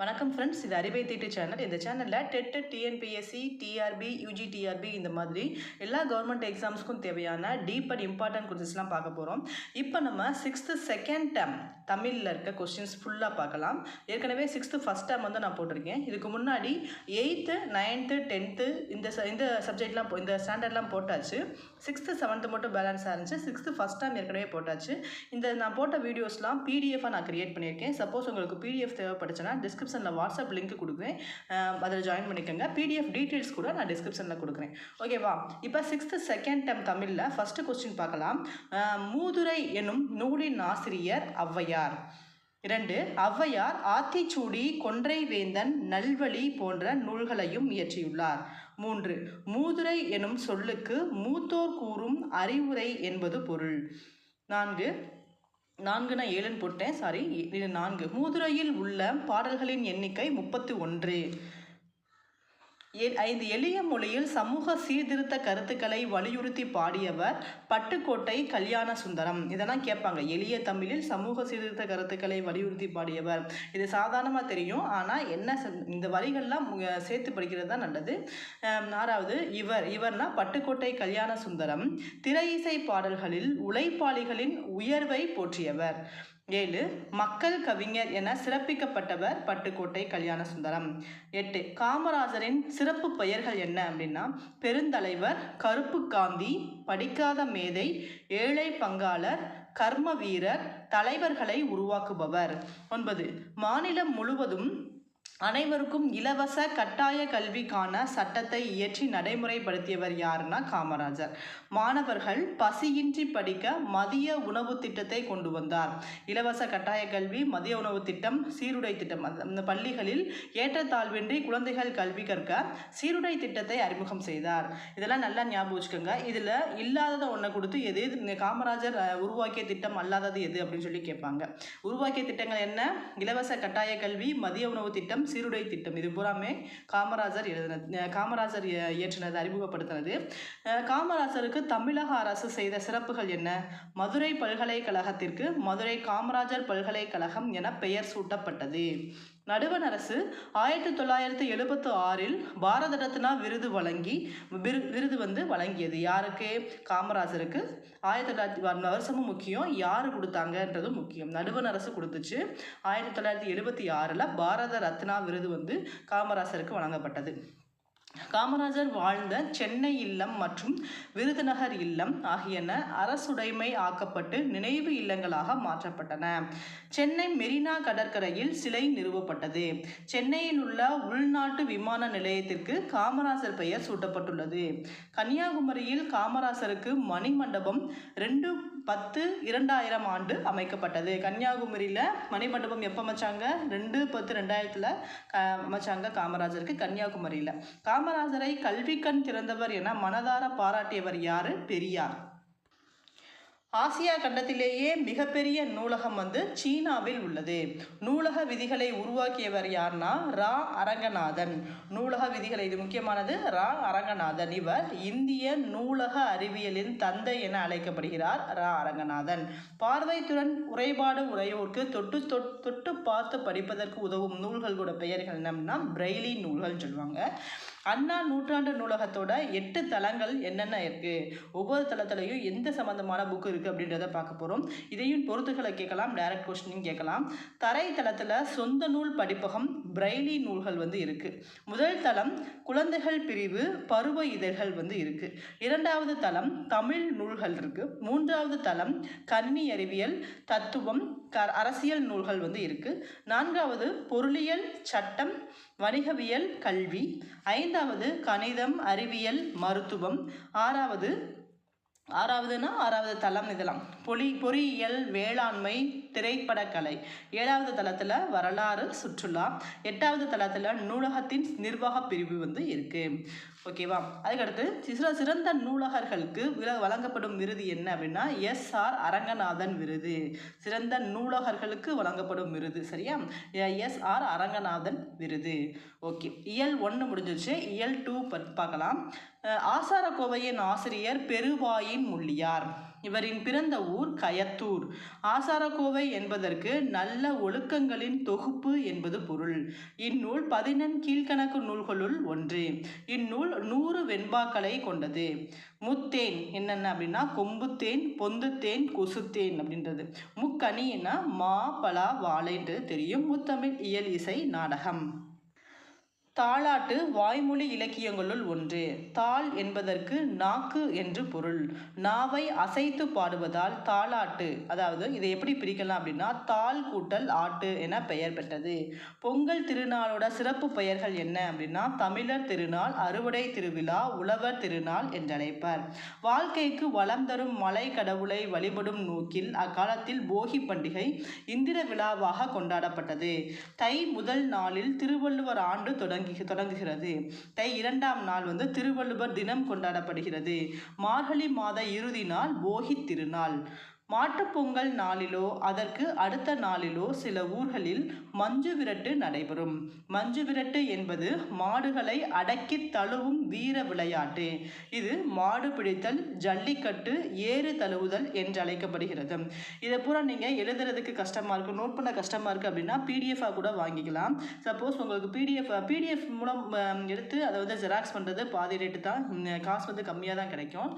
வணக்கம் ஃப்ரெண்ட்ஸ், இது அறிவை தீட்டு சேனல். இந்த சேனலில் TET, TNPSC, TRB, UG TRB இந்த மாதிரி எல்லா கவர்மெண்ட் எக்ஸாம்ஸ்க்கும் தேவையான டீப் அண்ட் இம்பார்ட்டன்ட் கொஸ்டின்ஸ்லாம் பார்க்க போகிறோம். இப்போ நம்ம 6th செகண்ட் டேர்ம் தமிழில் இருக்க கொஸ்டின்ஸ் ஃபுல்லாக பார்க்கலாம். ஏற்கனவே 6th ஃபஸ்ட் டேர்ம் வந்து நான் போட்டிருக்கேன். இதுக்கு முன்னாடி 8th 9th 10th இந்த சப்ஜெக்ட்லாம் இந்த ஸ்டாண்டர்ட்லாம் போட்டாச்சு. 6th 7th மட்டும் பேலன்ஸாக இருந்துச்சு. 6th ஃபஸ்ட் டேர்ம் ஏற்கனவே போட்டாச்சு. இந்த நான் போட்ட வீடியோஸ்லாம் பிடிஎஃபாக நான் கிரியேட் பண்ணியிருக்கேன். சப்போஸ் உங்களுக்கு பிடிஎஃப் தேவைப்படுச்சுன்னா டிஸ்கிரிப்ஷனில் வாட்ஸ்அப் லிங்க் கொடுக்குறேன், அதில் ஜாயின் பண்ணிக்கோங்க. பிடிஎஃப் டீட்டெயில்ஸ் கூட நான் டிஸ்கிரிப்ஷனில் கொடுக்குறேன். ஓகேவா? இப்போ 6th செகண்ட் டேர்ம் தமிழில் ஃபஸ்ட்டு கொஸ்டின் பார்க்கலாம். மூதுரை எனும் நூலின் ஆசிரியர் ஔவையார். 2. ஔவையார் ஆத்திச்சூடி, கொன்றை வேந்தன், நல்வழி போன்ற நூல்களையும் இயற்றியுள்ளார். 3. மூதுரை எனும் சொல்லுக்கு மூத்தோர் கூறும் அறிவுரை என்பது பொருள். 4 நான் 7ன்னு போட்டேன், சாரி, இது 4. மூதுரையில் உள்ள பாடல்களின் எண்ணிக்கை 31. 5 எளிய மொழியில் சமூக சீர்திருத்த கருத்துக்களை வலியுறுத்தி பாடியவர் பட்டுக்கோட்டை கல்யாண சுந்தரம். இதெல்லாம் கேட்பாங்க. எளிய தமிழில் சமூக சீர்திருத்த கருத்துக்களை வலியுறுத்தி பாடியவர். இது சாதாரணமாக தெரியும், ஆனால் என்ன இந்த வரிகள்லாம் சேர்த்து படிக்கிறது தான் நல்லது. 6வது இவர்னா பட்டுக்கோட்டை கல்யாண சுந்தரம் திரை இசை பாடல்களில் உழைப்பாளிகளின் உயர்வை போற்றியவர். 7 மக்கள் கவிஞர் என சிறப்பிக்கப்பட்டவர் பட்டுக்கோட்டை கல்யாண சுந்தரம். 8 காமராஜரின் சிறப்பு பெயர்கள் என்ன அப்படின்னா பெருந்தலைவர், கருப்பு காந்தி, படிக்காத மேதை, ஏழை பங்காளர், கர்ம வீரர், தலைவர்களை உருவாக்குபவர். 9 மாநிலம் முழுவதும் அனைவருக்கும் இலவச கட்டாய கல்விக்கான சட்டத்தை இயற்றி நடைமுறைப்படுத்தியவர் யாருன்னா காமராஜர். மாணவர்கள் பசியின்றி படிக்க மதிய உணவு திட்டத்தை கொண்டு வந்தார். இலவச கட்டாய கல்வி, மதிய உணவு திட்டம், சீருடை திட்டம். அந்த பள்ளிகளில் ஏற்றத்தாழ்வின்றி குழந்தைகள் கல்வி கற்க சீருடை திட்டத்தை அறிமுகம் செய்தார். இதெல்லாம் நல்லா ஞாபகம் வச்சுக்கோங்க. இதில் இல்லாததை ஒன்றை கொடுத்து எது காமராஜர் உருவாக்கிய திட்டம் அல்லாதது எது அப்படின்னு சொல்லி கேட்பாங்க. உருவாக்கிய திட்டங்கள் என்ன? இலவச கட்டாய கல்வி, மதிய உணவு திட்டம், சீருடை திட்டம். இது பூராமே காமராஜர் இயற்றினது, அறிமுகப்படுத்தினது. காமராஜருக்கு தமிழக அரசு செய்த சிறப்புகள் என்ன? மதுரை பல்கலைக்கழகத்திற்கு மதுரை காமராஜர் பல்கலைக்கழகம் என பெயர் சூட்டப்பட்டது. நடுவண் அரசு 1976 பாரத ரத்னா விருது வழங்கியது. யாருக்கு? காமராஜருக்கு. 1900 வருஷமும் முக்கியம், யார் கொடுத்தாங்கன்றதும் முக்கியம். நடுவண் அரசு கொடுத்துச்சு. 1976 பாரத ரத்னா விருது காமராஜருக்கு வழங்கப்பட்டது. காமராஜர் வாழ்ந்த சென்னை இல்லம் மற்றும் விருதுநகர் இல்லம் ஆகியன அரசுடைமை ஆக்கப்பட்டு நினைவு இல்லங்களாக மாற்றப்பட்டன. சென்னை மெரினா கடற்கரையில் சிலை நிறுவப்பட்டது. சென்னையில் உள்ள உள்நாட்டு விமான நிலையத்திற்கு காமராஜர் பெயர் சூட்டப்பட்டுள்ளது. கன்னியாகுமரியில் காமராஜருக்கு மணிமண்டபம் 2/10/2000 அமைக்கப்பட்டது. கன்னியாகுமரியில் மணிமண்டபம் எப்போ அமைச்சாங்க? 2/10/2000 அமைச்சாங்க காமராஜருக்கு கன்னியாகுமரியில். காமராஜரை கல்விக்கண் திறந்தவர் என மனதார பாராட்டியவர் யாரு? பெரியார். ஆசியா கண்டத்திலேயே மிகப்பெரிய நூலகம் சீனாவில் உள்ளது. நூலக விதிகளை உருவாக்கியவர் யார்னா ரா அரங்கநாதன். நூலக விதிகளை, இது முக்கியமானது, ரா அரங்கநாதன். இவர் இந்திய நூலக அறிவியலின் தந்தை என அழைக்கப்படுகிறார் ரா அரங்கநாதன். பார்வைத்திறன் குறைபாடு உடையோருக்கு தொட்டு பார்த்து படிப்பதற்கு உதவும் நூல்களோட பெயர்கள் என்னன்னா பிரெய்லி நூல்கள் சொல்லுவாங்க. அண்ணா நூற்றாண்டு நூலகத்தோட 8 தளங்கள் என்னென்ன இருக்குது, ஒவ்வொரு தளத்துலையும் எந்த சம்மந்தமான புக்கு இருக்குது அப்படின்றத பார்க்க போகிறோம். இதையும் பொறுத்துகளை கேட்கலாம், டைரக்ட் கொஸ்டினும் கேட்கலாம். தரை தளத்தில் சொந்த நூல் படிப்பகம் பிரெய்லி நூல்கள் இருக்குது. முதல் தளம் குழந்தைகள் பிரிவு பருவ இதழ்கள் இருக்குது. 2வது தளம் தமிழ் நூல்கள் இருக்குது. 3வது தளம் கன்னி அறிவியல், தத்துவம், அரசியல் நூல்கள் இருக்குது. 4வது பொருளியல், சட்டம், வணிகவியல், கல்வி. 5வது கணிதம், அறிவியல், மருத்துவம். 6வது தளம் இதெல்லாம் பொறியியல், வேளாண்மை, திரைப்படக்கலை. 7வது தளத்தில் வரலாறு, சுற்றுலா. 8வது தளத்தில் நூலகத்தின் நிர்வாக பிரிவு இருக்குது. ஓகேவா? அதுக்கடுத்து சிறந்த நூலகர்களுக்கு வழங்கப்படும் விருது என்ன அப்படின்னா SR அரங்கநாதன் விருது. சிறந்த நூலகர்களுக்கு வழங்கப்படும் விருது. சரியா? SR அரங்கநாதன் விருது. ஓகே, இயல் 1 முடிஞ்சிச்சு. இயல் 2 பார்க்கலாம். ஆசாரக்கோவையின் ஆசிரியர் பெருவாயின் முள்ளியார். இவரின் பிறந்த ஊர் கயத்தூர். ஆசாரக்கோவை என்பதற்கு நல்ல ஒழுக்கங்களின் தொகுப்பு என்பது பொருள். இந்நூல் 14 கீழ்கணக்கு நூல்களுள் ஒன்று. இந்நூல் 100 வெண்பாக்களை கொண்டது. முத்தேன் என்னென்ன அப்படின்னா கொம்புத்தேன், பொந்துத்தேன், கொசுத்தேன் அப்படின்றது. முக்கணின்னா மா, பலா, வாழைன்றது தெரியும். முத்தமிழ் இயல் இசை நாடகம். தாலாட்டு வாய்மொழி இலக்கியங்களுள் ஒன்று. தாள் என்பதற்கு நாக்கு என்று பொருள். நாவை அசைத்து பாடுவதால் தாலாட்டு, அதாவது இதை எப்படி பிரிக்கலாம் அப்படின்னா தாள் கூட்டல் ஆட்டு என பெயர் பெற்றது. பொங்கல் திருநாளோட சிறப்பு பெயர்கள் என்ன அப்படின்னா தமிழர் திருநாள், அறுவடை திருவிழா, உழவர் திருநாள் என்றழைப்பர். வாழ்க்கைக்கு வளம் தரும் மலை கடவுளை வழிபடும் நோக்கில் அக்காலத்தில் போகி பண்டிகை இந்திர விழாவாக கொண்டாடப்பட்டது. தை முதல் நாளில் திருவள்ளுவர் ஆண்டு தொடங்குகிறது. தை 2ஆம் நாள் திருவள்ளுவர் தினம் கொண்டாடப்படுகிறது. மார்கழி மாத இறுதி நாள் போகி திருநாள். மாட்டுப்பொங்கல் நாளிலோ அதற்கு அடுத்த நாளிலோ சில ஊர்களில் மஞ்சு விரட்டு நடைபெறும். மஞ்சு விரட்டு என்பது மாடுகளை அடக்கி தழுவும் வீர விளையாட்டு. இது மாடு பிடித்தல், ஜல்லிக்கட்டு, ஏறு தழுவுதல் என்று அழைக்கப்படுகிறது. இதை பூரா நீங்கள் எழுதுறதுக்கு கஷ்டமாக இருக்குது, நோட் பண்ண கஷ்டமாக இருக்குது அப்படின்னா பிடிஎஃபாக கூட வாங்கிக்கலாம். சப்போஸ் உங்களுக்கு பிடிஎஃப் மூலம் எடுத்து அதை ஜெராக்ஸ் பண்ணுறது பாதி ரேட்டு தான், காசு கம்மியாக தான் கிடைக்கும்.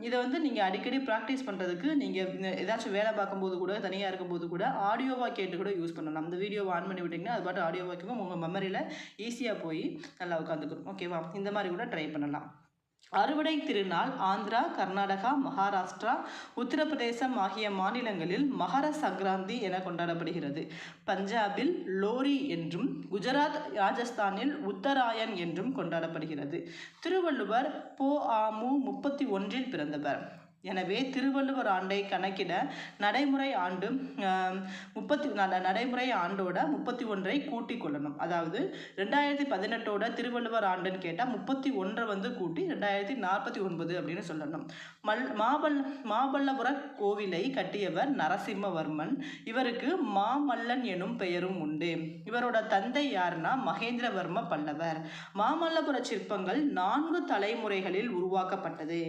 இதை நீங்கள் அடிக்கடி ப்ராக்டிஸ் பண்ணுறதுக்கு நீங்கள் ஏதாச்சும் வேலை பார்க்கும்போது கூட, தனியாக இருக்கும்போது கூட ஆடியோவாக கேட்டு கூட யூஸ் பண்ணலாம். அந்த வீடியோவை ஆன் பண்ணி விட்டிங்கன்னா அது பாட்டு ஆடியோவாக இருக்கும், உங்கள் மெமரியில் ஈஸியாக போய் நல்லா உட்காந்துக்கும். ஓகேவா? இந்த மாதிரி கூட ட்ரை பண்ணலாம். அறுவடை திருநாள் ஆந்திரா, கர்நாடகா, மகாராஷ்டிரா, உத்தரப்பிரதேசம் ஆகிய மாநிலங்களில் மகர சங்கராந்தி என கொண்டாடப்படுகிறது. பஞ்சாபில் லோரி என்றும், குஜராத், ராஜஸ்தானில் உத்தராயன் என்றும் கொண்டாடப்படுகிறது. திருவள்ளுவர் பொ.ஆ.மு. 31 பிறந்தவர். எனவே திருவள்ளுவர் ஆண்டை கணக்கிட நடைமுறை ஆண்டோட 31 கூட்டிக் கொள்ளணும். அதாவது 2018 திருவள்ளுவர் ஆண்டுன்னு கேட்டால் 31 கூட்டி 2049 அப்படின்னு சொல்லணும். மாமல்லபுர கோவிலை கட்டியவர் நரசிம்மவர்மன். இவருக்கு மாமல்லன் எனும் பெயரும் உண்டு. இவரோட தந்தை யாருன்னா மகேந்திரவர்ம பல்லவர். மாமல்லபுர சிற்பங்கள் 4 தலைமுறைகளில் உருவாக்கப்பட்டது.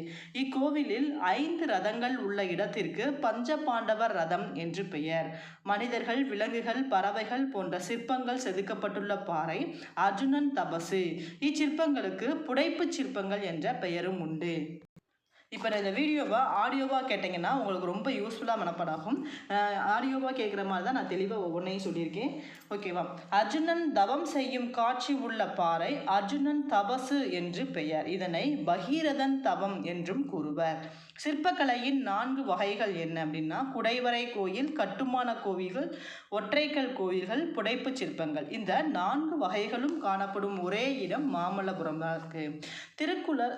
இக்கோவிலில் 5 ரதங்கள் உள்ள இடத்திற்கு பஞ்ச பாண்டவர் ரதம் என்று பெயர். மனிதர்கள், விலங்குகள், பறவைகள் போன்ற சிற்பங்கள் செதுக்கப்பட்டுள்ள பாறை அர்ஜுனன் தபசு. இச்சிற்பங்களுக்கு புடைப்பு சிற்பங்கள் என்ற பெயரும் உண்டு. இப்போ நான் இந்த வீடியோவை ஆடியோவாக கேட்டிங்கன்னா உங்களுக்கு ரொம்ப யூஸ்ஃபுல்லாக மனப்பாடாகும். ஆடியோவாக கேட்குற மாதிரி தான் நான் தெளிவாக ஒவ்வொன்றையும் சொல்லியிருக்கேன். ஓகேவா? அர்ஜுனன் தவம் செய்யும் காட்சி உள்ள பாறை அர்ஜுனன் தபசு என்று பெயர். இதனை பகீரதன் தவம் என்றும் கூறுவர். சிற்பக்கலையின் 4 வகைகள் என்ன அப்படின்னா குடைவரை கோயில், கட்டுமான கோவில்கள், ஒற்றைக்கல் கோவில்கள், புடைப்பு சிற்பங்கள். இந்த 4 வகைகளும் காணப்படும் ஒரே இடம் மாமல்லபுரம் தான் இருக்கு.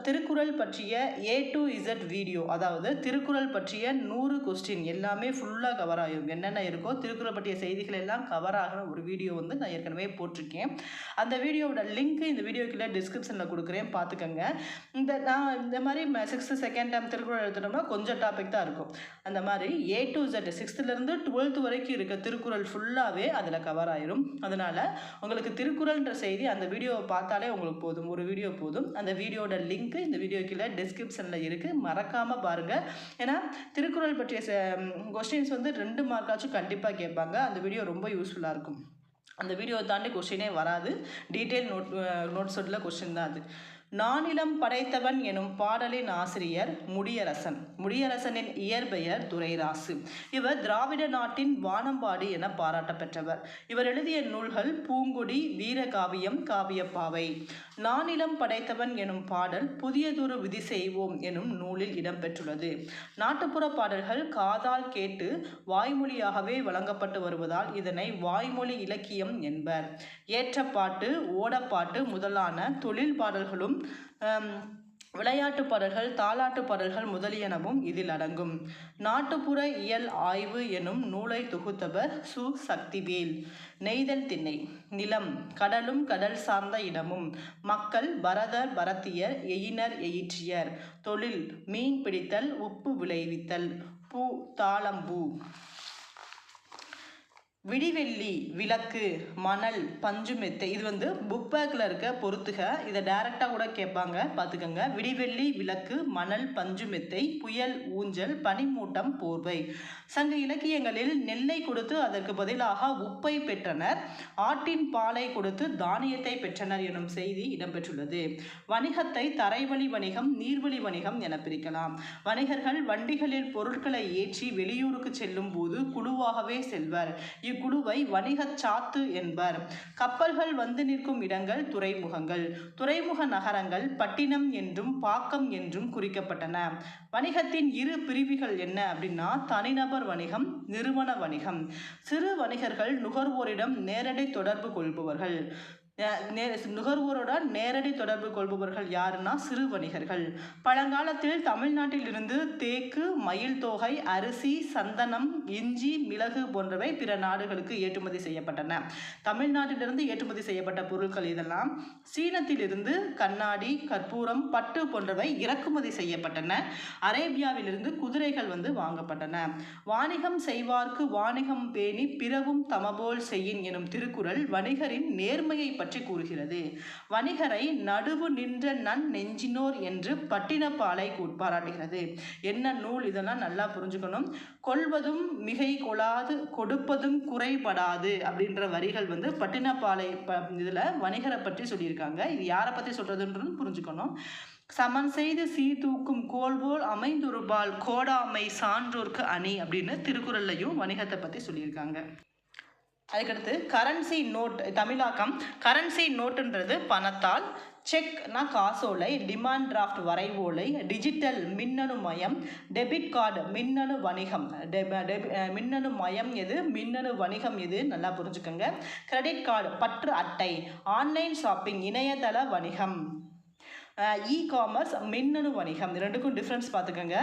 திருக்குறள் பற்றிய A to Z வீடியோ, அதாவது திருக்குறள் பற்றிய 100 கொஸ்டின் எல்லாமே ஃபுல்லாக கவர் ஆகும். என்னென்ன இருக்கோ திருக்குறள் பற்றிய செய்திகள் எல்லாம் கவர் ஆகிற ஒரு வீடியோ நான் ஏற்கனவே போட்டிருக்கேன். அந்த வீடியோவோட லிங்க் இந்த வீடியோக்குள்ள டிஸ்கிரிப்ஷனில் கொடுக்குறேன், பார்த்துக்கோங்க. நான் இந்த மாதிரி 6th, 2nd term திருக்குறள் எடுத்துட்டோம்னா கொஞ்சம் டாபிக் தான் இருக்கும். அந்த மாதிரி A to Z 6th-லேருந்து 12th வரைக்கும் இருக்க திருக்குறள் ஃபுல்லாகவே அதில் கவர் ஆயிரும். அதனால் உங்களுக்கு திருக்குறள்ன்ற செய்தி அந்த வீடியோவை பார்த்தாலே உங்களுக்கு போதும், ஒரு வீடியோ போதும். அந்த வீடியோட லிங்க் இந்த வீடியோக்குள்ள டிஸ்கிரிப்ஷனில் இருக்குது, மறக்காமல் பாருங்கள். ஏன்னா திருக்குறள் பற்றிய கொஸ்டின்ஸ் 2 மார்க்காச்சும் கண்டிப்பாக கேட்பாங்க. அந்த வீடியோ ரொம்ப யூஸ்ஃபுல்லாக இருக்கும். அந்த வீடியோவை தாண்டி கொஸ்டினே வராது, டீட்டெயில் நோட்ஸோட கொஸ்டின் தான் அது. நானிலம் படைத்தவன் எனும் பாடலின் ஆசிரியர் முடியரசன். முடியரசனின் இயற்பெயர் துரைராசு. இவர் திராவிட நாட்டின் வானம்பாடி என பாராட்ட பெற்றவர். இவர் எழுதிய நூல்கள் பூங்குடி, வீரகாவியம், காவியப்பாவை. நானிலம் படைத்தவன் எனும் பாடல் புதியதொரு விதி செய்வோம் எனும் நூலில் இடம்பெற்றுள்ளது. நாட்டுப்புற பாடல்கள் காதால் கேட்டு வாய்மொழியாகவே வழங்கப்பட்டு வருவதால் இதனை வாய்மொழி இலக்கியம் என்பர். ஏற்றப்பாட்டு, ஓடப்பாட்டு முதலான தொழில் பாடல்களும் விளையாட்டு பாடல்கள், தாலாட்டு பாடல்கள் முதலியனவும் இதில் அடங்கும். நாட்டுப்புற இயல் ஆய்வு எனும் நூலை தொகுத்தவர் சு. சக்திவேல். நெய்தல் திணை. நிலம் கடலும் கடல் சார்ந்த இடமும். மக்கள் பரதர் பரத்தியர், எயினர் எயிற்றியர். தொழில் மீன் பிடித்தல், உப்பு விளைவித்தல். பூ தாளம்பூ. விடிவெள்ளி விளக்கு மணல் பஞ்சு மெத்தை. இது வந்து புக் பேக்கில் இருக்க பொறுத்துக. இதை டைரெக்டாக கூட கேட்பாங்க, பார்த்துக்கோங்க. விடிவெள்ளி விளக்கு மணல் பஞ்சு மெத்தை புயல் ஊஞ்சல் பனிமூட்டம் போர்வை. சங்க இலக்கியங்களில் நெல்லை கொடுத்து அதற்கு பதிலாக உப்பை பெற்றனர், ஆட்டின் பாலை கொடுத்து தானியத்தை பெற்றனர் எனும் செய்தி இடம்பெற்றுள்ளது. வணிகத்தை தரைவழி வணிகம் நீர்வழி வணிகம் என பிரிக்கலாம். வணிகர்கள் வண்டிகளில் பொருட்களை ஏற்றி வெளியூருக்கு செல்லும் போது குழுவாகவே செல்வர். இக்குழுவை வணிகச் சாத்து என்பர். கப்பல்கள் வந்து நிற்கும் இடங்கள் துறைமுகங்கள். துறைமுக நகரங்கள் பட்டினம் என்றும் பாக்கம் என்றும் குறிக்கப்பட்டன. வணிகத்தின் இரு பிரிவுகள் என்ன அப்படின்னா, தனிநபர் வணிகம், நிறுவன வணிகம். சிறு வணிகர்கள் நுகர்வோரிடம் நேரடி தொடர்பு கொள்பவர்கள். நுகர்வோருடன் நேரடி தொடர்பு கொள்பவர்கள் யாருன்னா சிறு வணிகர்கள். பழங்காலத்தில் தமிழ்நாட்டில் இருந்து தேக்கு, மயில் தோகை, அரிசி, சந்தனம், இஞ்சி, மிளகு போன்றவை பிற நாடுகளுக்கு ஏற்றுமதி செய்யப்பட்டன. தமிழ்நாட்டிலிருந்து ஏற்றுமதி செய்யப்பட்ட பொருட்கள் இதெல்லாம். சீனத்திலிருந்து கண்ணாடி, கற்பூரம், பட்டு போன்றவை இறக்குமதி செய்யப்பட்டன. அரேபியாவிலிருந்து குதிரைகள் வந்து வாங்கப்பட்டன. வாணிகம் செய்வார்க்கு வாணிகம் பேணி பிறவும் தமபோல் செய்யின் எனும் திருக்குறள் வணிகரின் நேர்மையை பற்றி கூறுகிறது. வணிகரை நடுவு நின்ற நன் நெஞ்சினோர் என்று பட்டினப்பாலை பாராட்டுகிறது. என்ன நூல், இதெல்லாம் நல்லா புரிஞ்சுக்கணும். கொள்வதும் மிகை கொளாது கொடுப்பதும் குறைபடாது அப்படின்ற வரிகள் வந்து பட்டினப்பாலை இதில் வணிகரை பற்றி சொல்லியிருக்காங்க. இது யாரை பற்றி சொல்றதுன்றது புரிஞ்சுக்கணும். சமன் செய்து சீர்தூக்கும் கோல்போல் அமைந்துருபால் கோடாமை சான்றோர்க்கு அணி அப்படின்னு திருக்குறள்லையும் வணிகத்தை பற்றி சொல்லியிருக்காங்க. அதுக்கடுத்து கரன்சி நோட் தமிழாக்கம். கரன்சி நோட்டுன்றது பணத்தால், செக்னா காசோலை, டிமாண்ட் டிராஃப்ட் வரைவோலை, டிஜிட்டல் மின்னணு மயம், டெபிட் கார்டு மின்னணு வணிகம். மின்னணு மயம் எது, மின்னணு வணிகம் எது நல்லா புரிஞ்சுக்கோங்க. கிரெடிட் கார்டு பற்று அட்டை, ஆன்லைன் ஷாப்பிங் இணையதள வணிகம், இ காமர்ஸ் மின்னணு வணிகம். ரெண்டுக்கும் டிஃப்ரென்ஸ் பார்த்துக்கோங்க.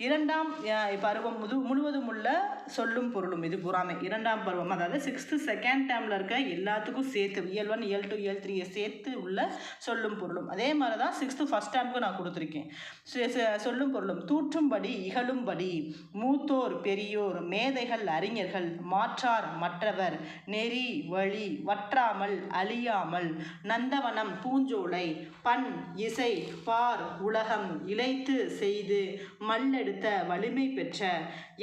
இரண்டாம் பருவம் முழுவதும் உள்ள சொல்லும் பொருளும் இது பூராமே இரண்டாம் பருவம், அதாவது 6th செகண்ட் டேர்மில் இருக்க எல்லாத்துக்கும் சேர்த்து இயல் 1 இயல் 2 இயல் 3 சேர்த்து உள்ள சொல்லும் பொருளும். அதே மாதிரி தான் 6th ஃபர்ஸ்ட் டேர்முக்கு நான் கொடுத்துருக்கேன். சொல்லும் பொருளும் தூற்றும்படி இகழும்படி, மூத்தோர் பெரியோர், மேதைகள் அறிஞர்கள், மாற்றார் மற்றவர், நெறி வழி, வற்றாமல் அழியாமல், நந்தவனம் பூஞ்சோலை, பண் இசை பார் உலகம், இளைத்து செய்து, மல்லெடுத்த வலிமை பெற்ற,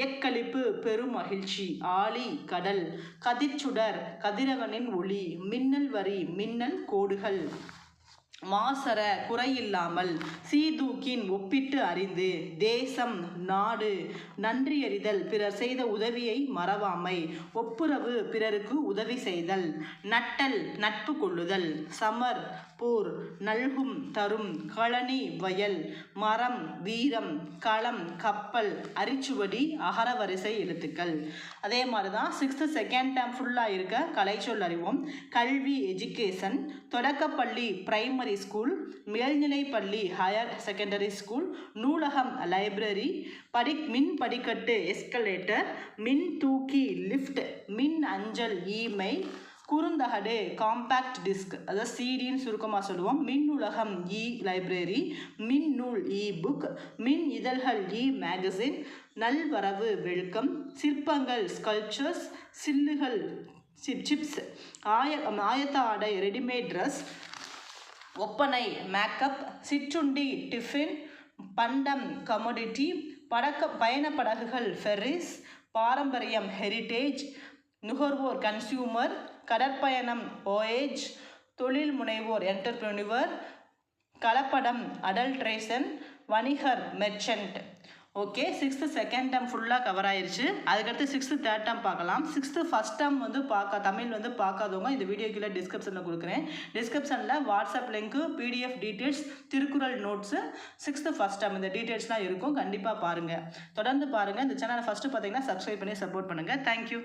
எக்களிப்பு பெருமகிழ்ச்சி, ஆழி கடல், கதிர்ச்சுடர் கதிரவனின் ஒளி, மின்னல் வரி மின்னல் கோடுகள், மாசற குறையில்லாமல், சீதூக்கின் ஒப்பிட்டு அறிந்து, தேசம் நாடு, நன்றியறிதல் பிறர் செய்த உதவியை மறவாமை, ஒப்புரவு பிறருக்கு உதவி செய்தல், நட்டல் நட்பு கொள்ளுதல், சமர் போர், நல்கும் தரும், களனி வயல், மரம் வீரம், களம் கப்பல், அரிச்சுவடி அகரவரிசை எழுத்துக்கள். அதே மாதிரி தான் 6th செகண்ட் டேர்ம் ஃபுல்லாக இருக்க கலைச்சொல் அறிவோம். கல்வி எஜுகேஷன், தொடக்கப்பள்ளி பிரைமரி ஸ்கூல், மேல்நிலைப்பள்ளி ஹையர் செகண்டரி ஸ்கூல், நூலகம் லைப்ரரி, மின் படிக்கட்டு எஸ்கலேட்டர், மின் தூக்கி லிஃப்ட், மின் அஞ்சல் இமெயில், குறுந்தகடு காம்பேக்ட் டிஸ்க் அதாவது சிடின்னு சுருக்கமாக சொல்லுவோம், மின் உலகம் இ லைப்ரரி, மின் நூல் இ புக், மின் இதழ்கள் இ மேகசின், நல்வரவு வெல்கம், சிற்பங்கள் ஸ்கல்ப்சர்ஸ், சில்லுகள் சிப்ஸ், ஆயத்த ஆடை ரெடிமேட் ட்ரெஸ், ஒப்பனை மேக்கப், சிற்றுண்டி டிஃபின், பண்டம் கமோடிட்டி, பயணப்படகுகள் ஃபெர்ரிஸ், பாரம்பரியம் ஹெரிட்டேஜ், நுகர்வோர் கன்சியூமர், கடற்பயணம் ஓயேஜ், தொழில் முனைவோர் என்டர்பிரினிவர், கலப்படம் அடல்ட்ரேஷன், வணிகர் merchant. Okay, 6th second term ஃபுல்லாக கவர் ஆயிடுச்சு. அதுக்கடுத்து 6th தேர்ட் டேர்ம் பார்க்கலாம். 6th ஃபர்ஸ்ட் டேர்ம் வந்து தமிழ் வந்து பார்க்காதவங்க இந்த வீடியோ கீழே டிஸ்கிரிப்ஷனில் கொடுக்குறேன். டிஸ்கிரிப்ஷனில் WhatsApp link, PDF details, Thirukkural notes, 6th first term இந்த டீட்டெயில்ஸ்லாம் இருக்கும். கண்டிப்பாக பாருங்கள், தொடர்ந்து பாருங்கள். இந்த சேனலை ஃபஸ்ட்டு பார்த்தீங்கன்னா சப்ஸ்கிரைப் பண்ணி சப்போர்ட் பண்ணுங்கள். தேங்க்யூ.